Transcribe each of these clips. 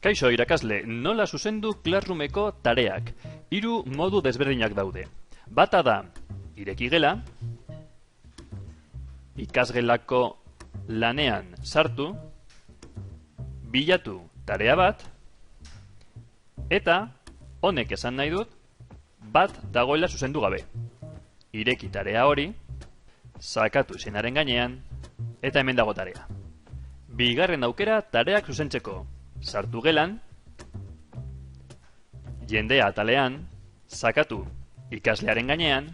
Kaixo irakasle, nola zuzendu Classroomeko tareak? 3 modu desberdinak daude. Bata da, ireki gela, ikasgelako lanean sartu, bilatu tarea bat, eta honek esan nahi dut, bat dagoela zuzendu gabe. Ireki tarea hori, sakatu izenaren gainean, eta hemen dago tarea. Bigarren aukera tareak zuzentzeko. Sartu gelan, jendea atalean, sakatu ikaslearen gainean,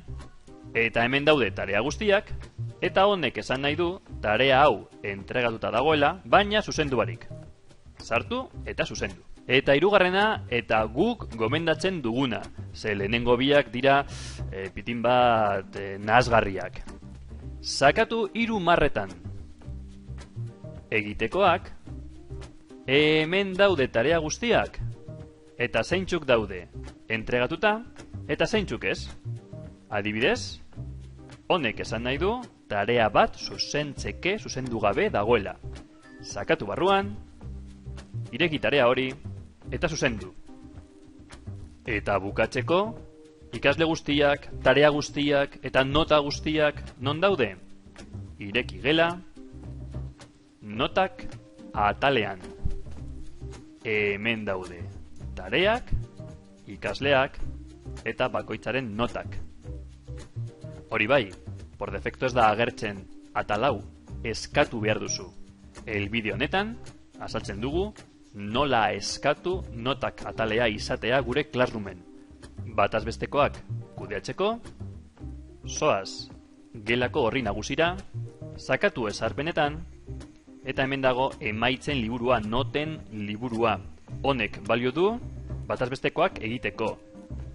eta hemen daude tarea guztiak, eta honek esan nahi du tarea hau entregatuta dagoela, baina zuzendu barik. Sartu eta zuzendu. Eta hirugarrena eta guk gomendatzen duguna, ze lehenengo biak dira pitin bat nahasgarriak. Sakatu 3 marretan. Egitekoak, hemen daude tarea guztiak, eta zeintzuk daude entregatuta, eta zeintzuk ez. Adibidez, honek esan nahi du tarea bat zuzendu gabe dagoela. Sakatu barruan, ireki tarea hori, eta zuzendu. Eta bukatzeko, ikasle guztiak, tarea guztiak, eta nota guztiak non daude? Ireki gela, notak atalean. Hemen daude tareak, ikasleak, eta bakoitzaren notak. Hori bai, por defecto ez da agertzen atalau eskatu behar duzu. Elbide honetan, azaltzen dugu, nola eskatu notak atalea izatea gure Classroomen. Bataz bestekoak kudeatzeko, zoaz gelako horri nagusira, sakatu ezarpenetan, eta hemen dago emaitzen liburua, noten liburua. Honek balio du bataz bestekoak egiteko.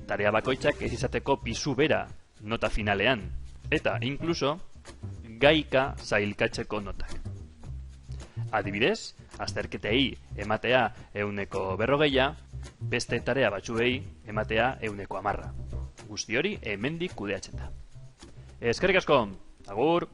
Tarea bakoitzak ez izateko pisu bera nota finalean. Eta, inkluso, gaika zailkatzeko notak. Adibidez, azterketei ematea 140, beste tarea batzuei ematea 110. Guzti hori hemendik kudeatzen da. Eskerrik asko, agur!